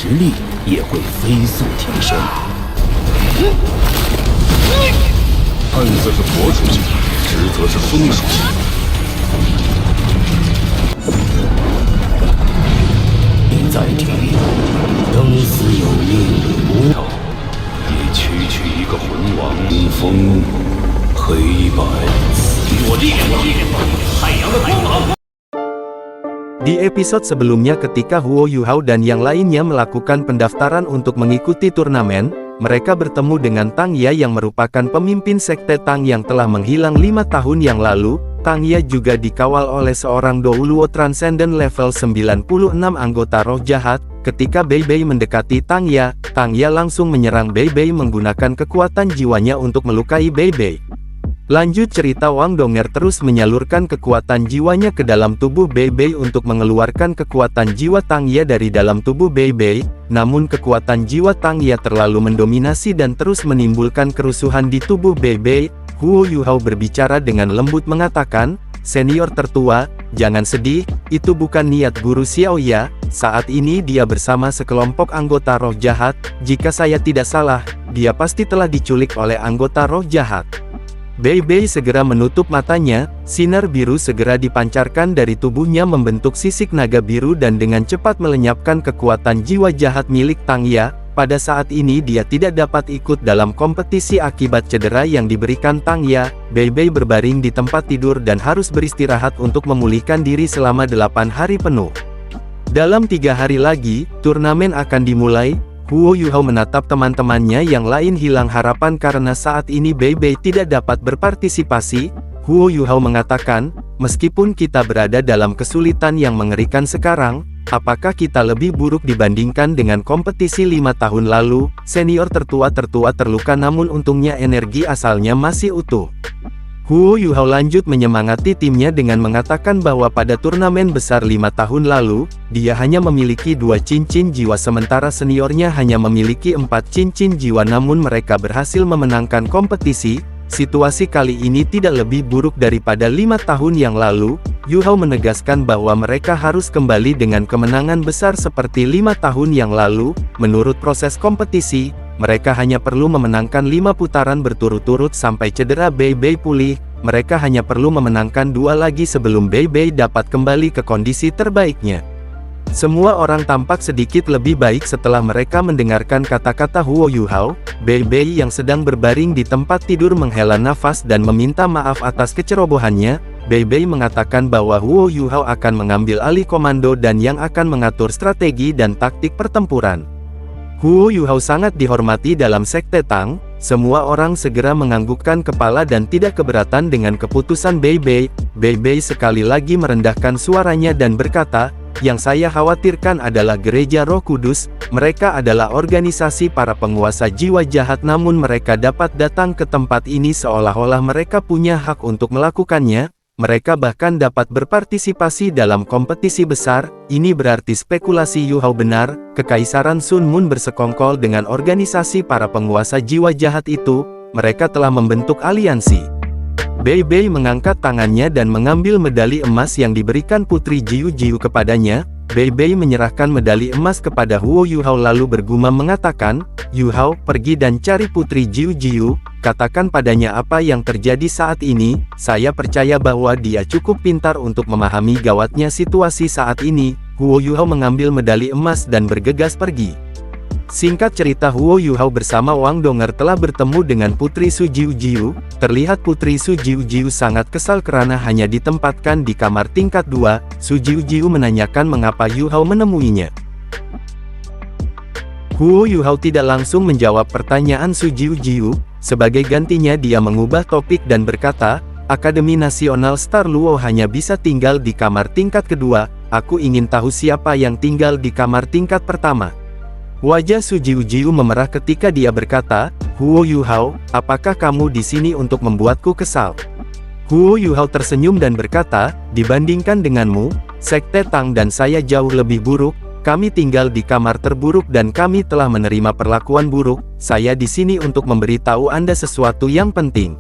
实力也会飞速提升。案子是佛属性，职责是风属性。你再提，生死有命，你区区一个魂王，风黑白，与我烈火太阳的光芒。 Di episode sebelumnya ketika Huo Yuhao dan yang lainnya melakukan pendaftaran untuk mengikuti turnamen, mereka bertemu dengan Tang Ya yang merupakan pemimpin sekte Tang yang telah menghilang 5 tahun yang lalu. Tang Ya juga dikawal oleh seorang Douluo Transcendent level 96 anggota roh jahat. Ketika Bei Bei mendekati Tang Ya langsung menyerang Bei Bei menggunakan kekuatan jiwanya untuk melukai Bei Bei. Lanjut cerita, Wang Donger terus menyalurkan kekuatan jiwanya ke dalam tubuh Bei Bei untuk mengeluarkan kekuatan jiwa Tang Ya dari dalam tubuh Bei Bei. Namun kekuatan jiwa Tang Ya terlalu mendominasi dan terus menimbulkan kerusuhan di tubuh Bei Bei. Huo Yuhao berbicara dengan lembut mengatakan, "Senior tertua, jangan sedih, itu bukan niat Guru Xiao Ya. Saat ini dia bersama sekelompok anggota roh jahat. Jika saya tidak salah, dia pasti telah diculik oleh anggota roh jahat." Bei Bei segera menutup matanya, sinar biru segera dipancarkan dari tubuhnya membentuk sisik naga biru dan dengan cepat melenyapkan kekuatan jiwa jahat milik Tang Ya. Pada saat ini dia tidak dapat ikut dalam kompetisi akibat cedera yang diberikan Tang Ya. Bei Bei berbaring di tempat tidur dan harus beristirahat untuk memulihkan diri selama 8 hari penuh. Dalam 3 hari lagi, turnamen akan dimulai. Huo Yuhao menatap teman-temannya yang lain hilang harapan karena saat ini Bei Bei tidak dapat berpartisipasi. Huo Yuhao mengatakan, "Meskipun kita berada dalam kesulitan yang mengerikan sekarang, apakah kita lebih buruk dibandingkan dengan kompetisi 5 tahun lalu?" Senior tertua terluka namun untungnya energi asalnya masih utuh. Huo Yuhao lanjut menyemangati timnya dengan mengatakan bahwa pada turnamen besar 5 tahun lalu, dia hanya memiliki 2 cincin jiwa sementara seniornya hanya memiliki 4 cincin jiwa namun mereka berhasil memenangkan kompetisi. Situasi kali ini tidak lebih buruk daripada 5 tahun yang lalu. Yuhao menegaskan bahwa mereka harus kembali dengan kemenangan besar seperti 5 tahun yang lalu. Menurut proses kompetisi, mereka hanya perlu memenangkan 5 putaran berturut-turut sampai cedera Bei Bei pulih. Mereka hanya perlu memenangkan 2 lagi sebelum Bei Bei dapat kembali ke kondisi terbaiknya. Semua orang tampak sedikit lebih baik setelah mereka mendengarkan kata-kata Huo Yuhao. Bei Bei yang sedang berbaring di tempat tidur menghela nafas dan meminta maaf atas kecerobohannya. Bei Bei mengatakan bahwa Huo Yuhao akan mengambil alih komando dan yang akan mengatur strategi dan taktik pertempuran. Huo Yuhao sangat dihormati dalam sekte Tang. Semua orang segera menganggukkan kepala dan tidak keberatan dengan keputusan Bei Bei. Bei Bei sekali lagi merendahkan suaranya dan berkata, "Yang saya khawatirkan adalah Gereja Roh Kudus. Mereka adalah organisasi para penguasa jiwa jahat namun mereka dapat datang ke tempat ini seolah-olah mereka punya hak untuk melakukannya. Mereka bahkan dapat berpartisipasi dalam kompetisi besar. Ini berarti spekulasi Yuhao benar. Kekaisaran Sun Moon bersekongkol dengan organisasi para penguasa jiwa jahat itu. Mereka telah membentuk aliansi." Bei Bei mengangkat tangannya dan mengambil medali emas yang diberikan Putri Jiu Jiu kepadanya. Bei Bei menyerahkan medali emas kepada Huo Yuhao lalu bergumam mengatakan, "Yuhao, pergi dan cari Putri Jiu Jiu. Katakan padanya apa yang terjadi saat ini. Saya percaya bahwa dia cukup pintar untuk memahami gawatnya situasi saat ini." Huo Yuhao mengambil medali emas dan bergegas pergi. Singkat cerita, Huo Yuhao bersama Wang Donger telah bertemu dengan Putri Su Jiu Jiu. Terlihat Putri Su Jiu Jiu sangat kesal karena hanya ditempatkan di kamar tingkat 2. Su Jiu Jiu menanyakan mengapa Yuhao menemuinya. Huo Yuhao tidak langsung menjawab pertanyaan Su Jiu Jiu. Sebagai gantinya dia mengubah topik dan berkata, "Akademi Nasional Star Luo hanya bisa tinggal di kamar tingkat kedua. Aku ingin tahu siapa yang tinggal di kamar tingkat pertama." Wajah Su Jiu Jiu memerah ketika dia berkata, "Huo Yuhao, apakah kamu di sini untuk membuatku kesal?" Huo Yuhao tersenyum dan berkata, "Dibandingkan denganmu, sekte Tang dan saya jauh lebih buruk. Kami tinggal di kamar terburuk dan kami telah menerima perlakuan buruk. Saya di sini untuk memberitahu Anda sesuatu yang penting."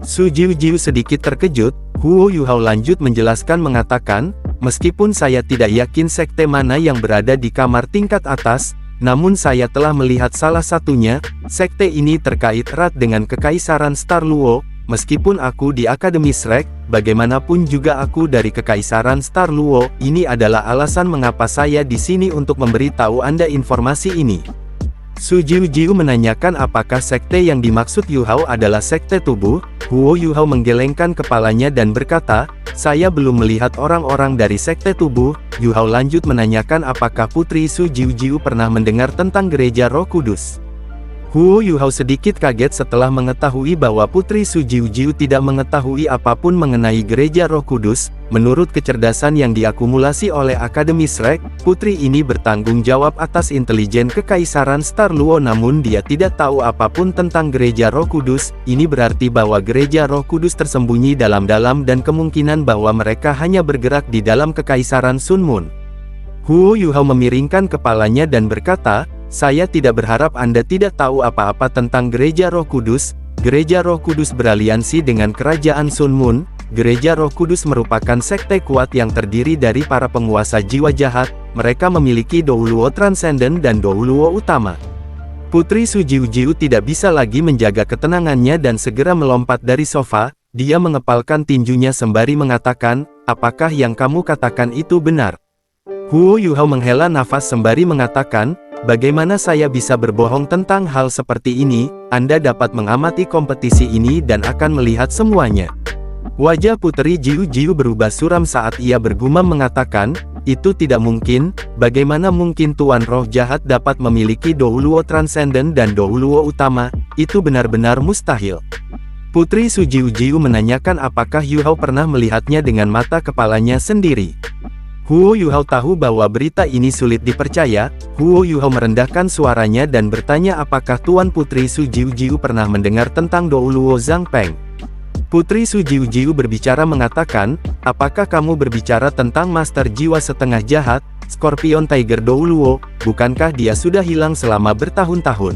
Su Jiu Jiu sedikit terkejut. Huo Yuhao lanjut menjelaskan mengatakan, "Meskipun saya tidak yakin sekte mana yang berada di kamar tingkat atas, namun saya telah melihat salah satunya. Sekte ini terkait erat dengan Kekaisaran Star Luo. Meskipun aku di Akademi Shrek, bagaimanapun juga aku dari Kekaisaran Star Luo. Ini adalah alasan mengapa saya di sini untuk memberitahu Anda informasi ini. Su Jiu menanyakan apakah sekte yang dimaksud Yu Hao adalah sekte tubuh. Huo Yu Hao menggelengkan kepalanya dan berkata, saya belum melihat orang-orang dari sekte tubuh. Yu Hao lanjut menanyakan apakah Putri Su Jiu pernah mendengar tentang Gereja Roh Kudus. Huo Yu Hao sedikit kaget setelah mengetahui bahwa Putri Su Jiu tidak mengetahui apapun mengenai Gereja Roh Kudus. Menurut kecerdasan yang diakumulasi oleh Akademi Shrek, putri ini bertanggung jawab atas intelijen Kekaisaran Star Luo, namun dia tidak tahu apapun tentang Gereja Roh Kudus. Ini berarti bahwa Gereja Roh Kudus tersembunyi dalam-dalam dan kemungkinan bahwa mereka hanya bergerak di dalam Kekaisaran Sun Moon. Huo Yu Hao memiringkan kepalanya dan berkata, saya tidak berharap Anda tidak tahu apa-apa tentang Gereja Roh Kudus. Gereja Roh Kudus beraliansi dengan Kerajaan Sun Moon. Gereja Roh Kudus merupakan sekte kuat yang terdiri dari para penguasa jiwa jahat. Mereka memiliki Dou Luo Transcendent dan Dou Luo Utama. Putri Su Jiu tidak bisa lagi menjaga ketenangannya dan segera melompat dari sofa. Dia mengepalkan tinjunya sembari mengatakan, apakah yang kamu katakan itu benar? Huo Yu Hao menghela nafas sembari mengatakan, bagaimana saya bisa berbohong tentang hal seperti ini? Anda dapat mengamati kompetisi ini dan akan melihat semuanya. Wajah Putri Jiu berubah suram saat ia bergumam mengatakan, itu tidak mungkin. Bagaimana mungkin Tuan Roh Jahat dapat memiliki Dou Luo Transcendent dan Dou Luo Utama? Itu benar-benar mustahil. Putri Su Jiu menanyakan apakah Yu Hao pernah melihatnya dengan mata kepalanya sendiri. Huo Yu Hao tahu bahwa berita ini sulit dipercaya. Huo Yu Hao merendahkan suaranya dan bertanya apakah Tuan Putri Su Jiu pernah mendengar tentang Dou Luo Zhang Peng. Putri Su Jiu berbicara mengatakan, apakah kamu berbicara tentang Master Jiwa Setengah Jahat, Scorpion Tiger Dou Luo? Bukankah dia sudah hilang selama bertahun-tahun?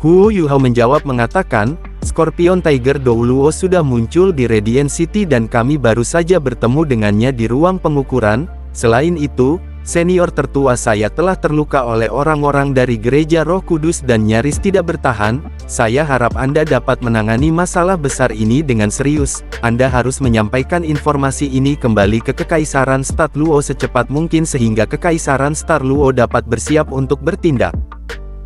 Huo Yu Hao menjawab mengatakan, Scorpion Tiger Dou Luo sudah muncul di Radiant City dan kami baru saja bertemu dengannya di ruang pengukuran. Selain itu, senior tertua saya telah terluka oleh orang-orang dari Gereja Roh Kudus dan nyaris tidak bertahan. Saya harap Anda dapat menangani masalah besar ini dengan serius. Anda harus menyampaikan informasi ini kembali ke Kekaisaran Star Luo secepat mungkin sehingga Kekaisaran Star Luo dapat bersiap untuk bertindak.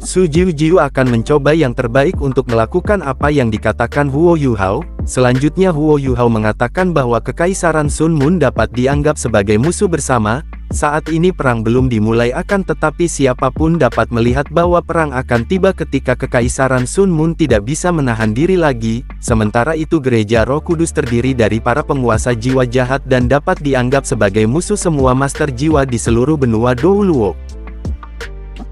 Su Jiu akan mencoba yang terbaik untuk melakukan apa yang dikatakan Huo Yu Hao. Selanjutnya Huo Yu Hao mengatakan bahwa Kekaisaran Sun Moon dapat dianggap sebagai musuh bersama. Saat ini perang belum dimulai tetapi siapapun dapat melihat bahwa perang akan tiba ketika Kekaisaran Sun Moon tidak bisa menahan diri lagi. Sementara itu Gereja Roh Kudus terdiri dari para penguasa jiwa jahat dan dapat dianggap sebagai musuh semua master jiwa di seluruh benua Dou Luo.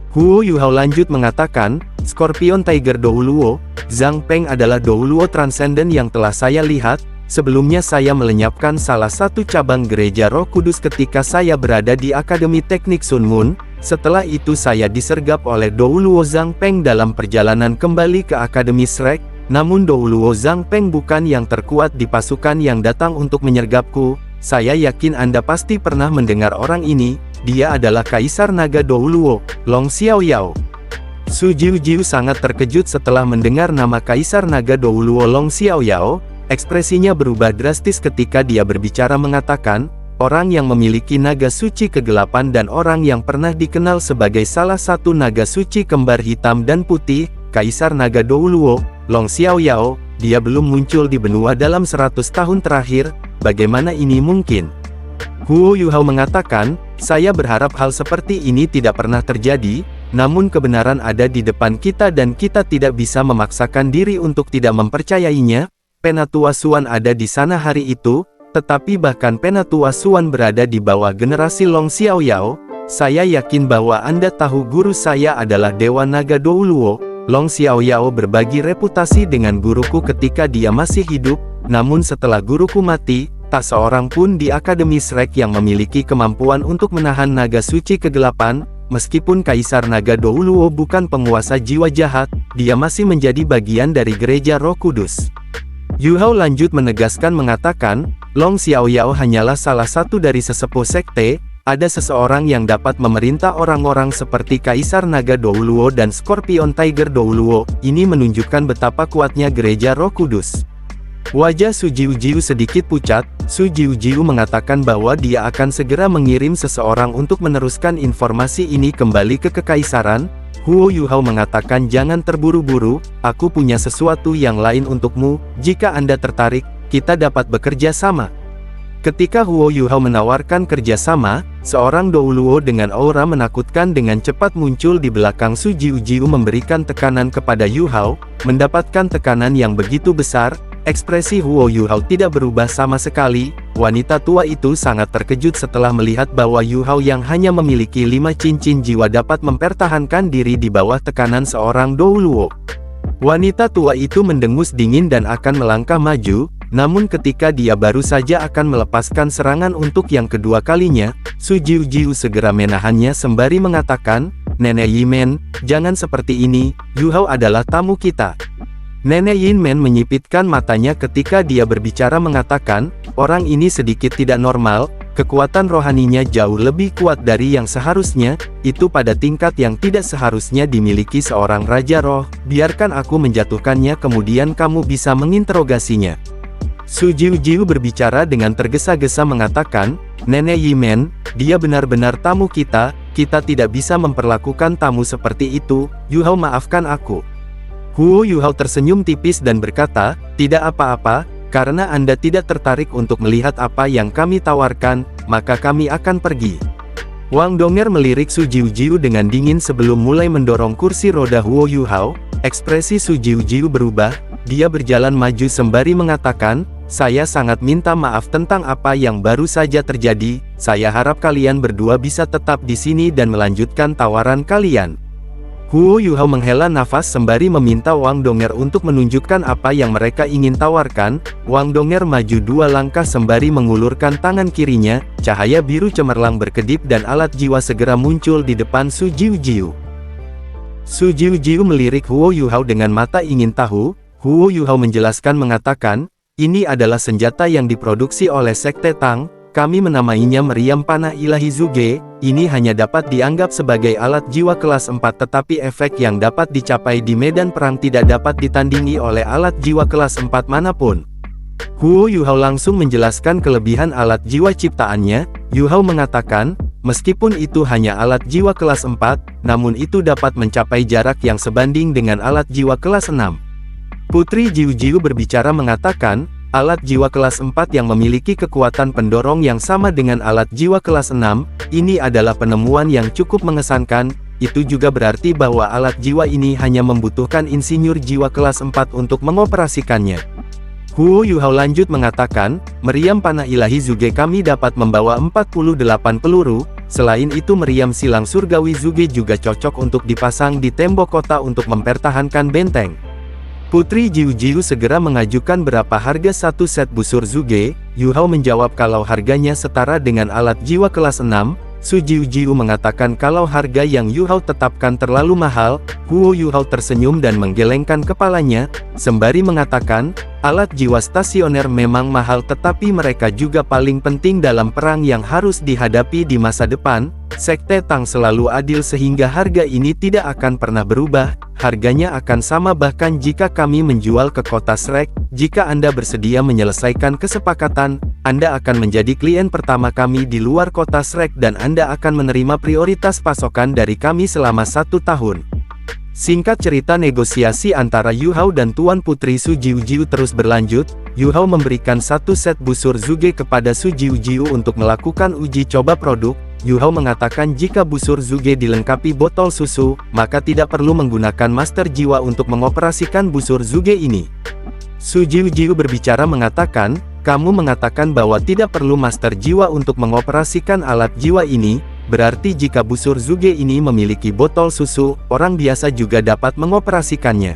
Huo Yu Hao lanjut mengatakan, Scorpion Tiger Dou Luo, Zhang Peng adalah Dou Luo Transcendent yang telah saya lihat. Sebelumnya saya melenyapkan salah satu cabang Gereja Roh Kudus ketika saya berada di Akademi Teknik Sun Moon. Setelah itu saya disergap oleh Dou Luo Zhang Peng dalam perjalanan kembali ke Akademi Shrek. Namun Dou Luo Zhang Peng bukan yang terkuat di pasukan yang datang untuk menyergapku. Saya yakin Anda pasti pernah mendengar orang ini. Dia adalah Kaisar Naga Dou Luo, Long Xiaoyao. Su Jiu sangat terkejut setelah mendengar nama Kaisar Naga Dou Luo Long Xiaoyao. Ekspresinya berubah drastis ketika dia berbicara mengatakan, orang yang memiliki naga suci kegelapan dan orang yang pernah dikenal sebagai salah satu naga suci kembar hitam dan putih, Kaisar Naga Dou Luo, Long Xiaoyao. Dia belum muncul di benua dalam 100 tahun terakhir. Bagaimana ini mungkin? Huo Yu Hao mengatakan, saya berharap hal seperti ini tidak pernah terjadi, namun kebenaran ada di depan kita dan kita tidak bisa memaksakan diri untuk tidak mempercayainya. Penatua Suan ada di sana hari itu, tetapi bahkan Penatua Suan berada di bawah generasi Long Xiaoyao. Saya yakin bahwa Anda tahu guru saya adalah Dewa Naga Dou Luo. Long Xiaoyao berbagi reputasi dengan guruku ketika dia masih hidup, namun setelah guruku mati, tak seorang pun di Akademi Shrek yang memiliki kemampuan untuk menahan naga suci kegelapan. Meskipun Kaisar Naga Dou Luo bukan penguasa jiwa jahat, dia masih menjadi bagian dari Gereja Roh Kudus. Yu Hao lanjut menegaskan mengatakan, Long Xiaoyao hanyalah salah satu dari sesepuh sekte. Ada seseorang yang dapat memerintah orang-orang seperti Kaisar Naga Douluo dan Scorpion Tiger Douluo. Ini menunjukkan betapa kuatnya gereja Roh Kudus. Wajah Su Jiujiu sedikit pucat. Su Jiujiu mengatakan bahwa dia akan segera mengirim seseorang untuk meneruskan informasi ini kembali ke kekaisaran. Huo Yuhao mengatakan jangan terburu-buru, aku punya sesuatu yang lain untukmu, jika Anda tertarik, kita dapat bekerja sama. Ketika Huo Yuhao menawarkan kerjasama, seorang Douluo dengan aura menakutkan dengan cepat muncul di belakang Su Jiujiu memberikan tekanan kepada Yuhao. Mendapatkan tekanan yang begitu besar, ekspresi Huo Yuhao tidak berubah sama sekali. Wanita tua itu sangat terkejut setelah melihat bahwa Yuhao yang hanya memiliki 5 cincin jiwa dapat mempertahankan diri di bawah tekanan seorang Douluo. Wanita tua itu mendengus dingin dan akan melangkah maju. Namun ketika dia baru saja akan melepaskan serangan untuk yang kedua kalinya, Su Jiujiu segera menahannya sembari mengatakan, "Nenek Yimen, jangan seperti ini, Yuhao adalah tamu kita." Nenek Yinmen menyipitkan matanya ketika dia berbicara mengatakan, orang ini sedikit tidak normal, kekuatan rohaninya jauh lebih kuat dari yang seharusnya, itu pada tingkat yang tidak seharusnya dimiliki seorang Raja Roh, biarkan aku menjatuhkannya kemudian kamu bisa menginterogasinya. Su Jiujiu berbicara dengan tergesa-gesa mengatakan, Nenek Yimen, dia benar-benar tamu kita tidak bisa memperlakukan tamu seperti itu, Yuhao maafkan aku. Huo Yuhao tersenyum tipis dan berkata, tidak apa-apa, karena Anda tidak tertarik untuk melihat apa yang kami tawarkan, maka kami akan pergi. Wang Donger melirik Su Jiujiu dengan dingin sebelum mulai mendorong kursi roda Huo Yuhao. Ekspresi Su Jiujiu berubah, dia berjalan maju sembari mengatakan, saya sangat minta maaf tentang apa yang baru saja terjadi, saya harap kalian berdua bisa tetap di sini dan melanjutkan tawaran kalian. Huo Yuhao menghela nafas sembari meminta Wang Donger untuk menunjukkan apa yang mereka ingin tawarkan. Wang Donger maju 2 langkah sembari mengulurkan tangan kirinya, cahaya biru cemerlang berkedip dan alat jiwa segera muncul di depan Su Jiujiu. Su Jiujiu melirik Huo Yuhao dengan mata ingin tahu. Huo Yuhao menjelaskan mengatakan, ini adalah senjata yang diproduksi oleh Sekte Tang, kami menamainya meriam panah ilahi Zuge, ini hanya dapat dianggap sebagai alat jiwa kelas 4 tetapi efek yang dapat dicapai di medan perang tidak dapat ditandingi oleh alat jiwa kelas 4 manapun. Huo Yuhao langsung menjelaskan kelebihan alat jiwa ciptaannya. Yuhao mengatakan, meskipun itu hanya alat jiwa kelas 4, namun itu dapat mencapai jarak yang sebanding dengan alat jiwa kelas 6. Putri Jiujiu berbicara mengatakan, alat jiwa kelas 4 yang memiliki kekuatan pendorong yang sama dengan alat jiwa kelas 6, ini adalah penemuan yang cukup mengesankan, itu juga berarti bahwa alat jiwa ini hanya membutuhkan insinyur jiwa kelas 4 untuk mengoperasikannya. Huo Yuhao lanjut mengatakan, meriam panah ilahi Zuge kami dapat membawa 48 peluru, selain itu meriam silang surgawi Zuge juga cocok untuk dipasang di tembok kota untuk mempertahankan benteng. Putri Jiujiu segera mengajukan berapa harga satu set busur Zuge. Yuhao menjawab kalau harganya setara dengan alat jiwa kelas 6. Su Jiujiu mengatakan kalau harga yang Yuhao tetapkan terlalu mahal. Huo Yuhao tersenyum dan menggelengkan kepalanya, sembari mengatakan, alat jiwa stasioner memang mahal tetapi mereka juga paling penting dalam perang yang harus dihadapi di masa depan. Sekte Tang selalu adil sehingga harga ini tidak akan pernah berubah, harganya akan sama bahkan jika kami menjual ke kota Shrek. Jika Anda bersedia menyelesaikan kesepakatan, Anda akan menjadi klien pertama kami di luar kota Shrek dan Anda akan menerima prioritas pasokan dari kami selama 1 tahun. Singkat cerita, negosiasi antara Yuhao dan Tuan Putri Su Jiujiu terus berlanjut. Yuhao memberikan 1 set busur Zuge kepada Su Jiujiu untuk melakukan uji coba produk. Yuhao mengatakan jika busur Zuge dilengkapi botol susu, maka tidak perlu menggunakan master jiwa untuk mengoperasikan busur Zuge ini. Su Jiujiu berbicara mengatakan, kamu mengatakan bahwa tidak perlu master jiwa untuk mengoperasikan alat jiwa ini, berarti jika busur Zuge ini memiliki botol susu, orang biasa juga dapat mengoperasikannya.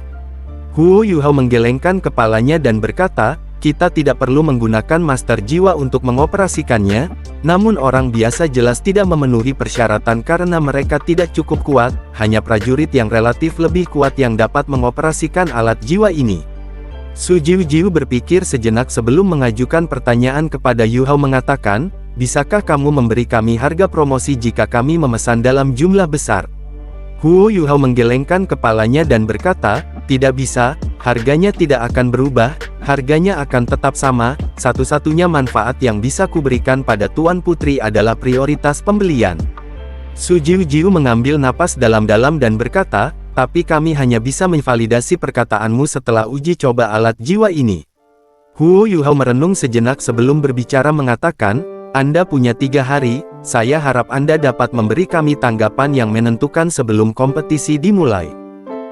Huo Yuhao menggelengkan kepalanya dan berkata, kita tidak perlu menggunakan master jiwa untuk mengoperasikannya, namun orang biasa jelas tidak memenuhi persyaratan karena mereka tidak cukup kuat, hanya prajurit yang relatif lebih kuat yang dapat mengoperasikan alat jiwa ini. Su Jiujiu berpikir sejenak sebelum mengajukan pertanyaan kepada Yuhao mengatakan, bisakah kamu memberi kami harga promosi jika kami memesan dalam jumlah besar? Huo Yuhao menggelengkan kepalanya dan berkata, tidak bisa, harganya tidak akan berubah, harganya akan tetap sama, satu-satunya manfaat yang bisa kuberikan pada Tuan Putri adalah prioritas pembelian. Su Jiu mengambil napas dalam-dalam dan berkata, tapi kami hanya bisa memvalidasi perkataanmu setelah uji coba alat jiwa ini. Huo Yuhao merenung sejenak sebelum berbicara mengatakan, Anda punya 3 hari, saya harap Anda dapat memberi kami tanggapan yang menentukan sebelum kompetisi dimulai.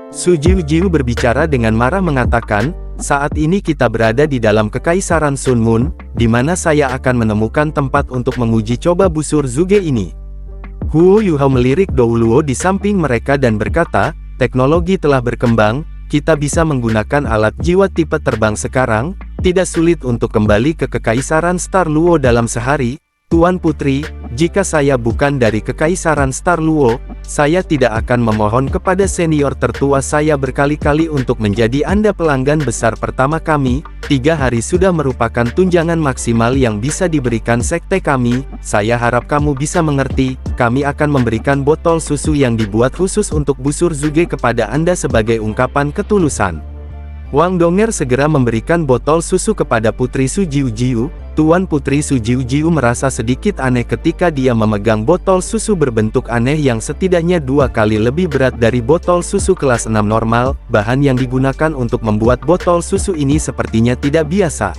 Su Jiu berbicara dengan marah mengatakan, saat ini kita berada di dalam Kekaisaran Sun Moon, di mana saya akan menemukan tempat untuk menguji coba busur Zuge ini. Huo Yuhao melirik Dou Luo di samping mereka dan berkata, teknologi telah berkembang, kita bisa menggunakan alat jiwa tipe terbang sekarang, tidak sulit untuk kembali ke Kekaisaran Star Luo dalam sehari. Tuan Putri, jika saya bukan dari Kekaisaran Star Luo, saya tidak akan memohon kepada senior tertua saya berkali-kali untuk menjadi Anda pelanggan besar pertama kami. 3 hari sudah merupakan tunjangan maksimal yang bisa diberikan sekte kami. Saya harap kamu bisa mengerti, kami akan memberikan botol susu yang dibuat khusus untuk busur Zuge kepada Anda sebagai ungkapan ketulusan. Wang Donger segera memberikan botol susu kepada Putri Su Jiu. Tuan Putri Su Jiu merasa sedikit aneh ketika dia memegang botol susu berbentuk aneh yang setidaknya 2 kali lebih berat dari botol susu kelas 6 normal. Bahan yang digunakan untuk membuat botol susu ini sepertinya tidak biasa.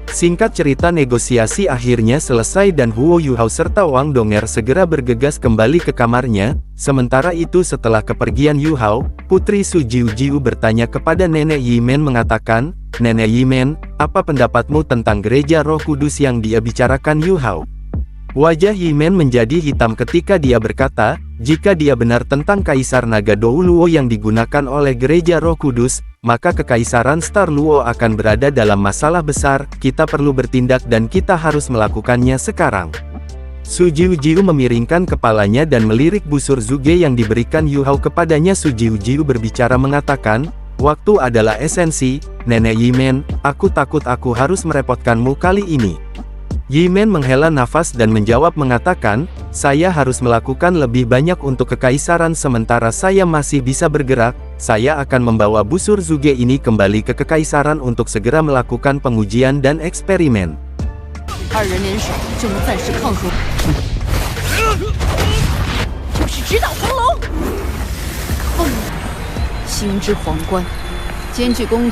Singkat cerita, negosiasi akhirnya selesai dan Huo Yuhao serta Wang Donger segera bergegas kembali ke kamarnya. Sementara itu setelah kepergian Yuhao, Putri Su Jiu bertanya kepada Nenek Yimen mengatakan, Nenek Yimen, apa pendapatmu tentang gereja Roh Kudus yang dia bicarakan Yuhao? Wajah Yimen menjadi hitam ketika dia berkata, jika dia benar tentang Kaisar Naga Dou Luo yang digunakan oleh gereja Roh Kudus, maka Kekaisaran Star Luo akan berada dalam masalah besar. Kita perlu bertindak dan kita harus melakukannya sekarang. Su Jiu memiringkan kepalanya dan melirik busur Zuge yang diberikan Yuhao kepadanya. Su Jiu berbicara mengatakan, waktu adalah esensi, Nenek Yimen, aku takut aku harus merepotkanmu kali ini. Yimen menghela nafas dan menjawab mengatakan, saya harus melakukan lebih banyak untuk Kekaisaran sementara saya masih bisa bergerak. Saya akan membawa busur Zuge ini kembali ke Kekaisaran untuk segera melakukan pengujian dan eksperimen. 2人联手就能暂时抗衡，就是直捣黄龙。星之皇冠，兼具攻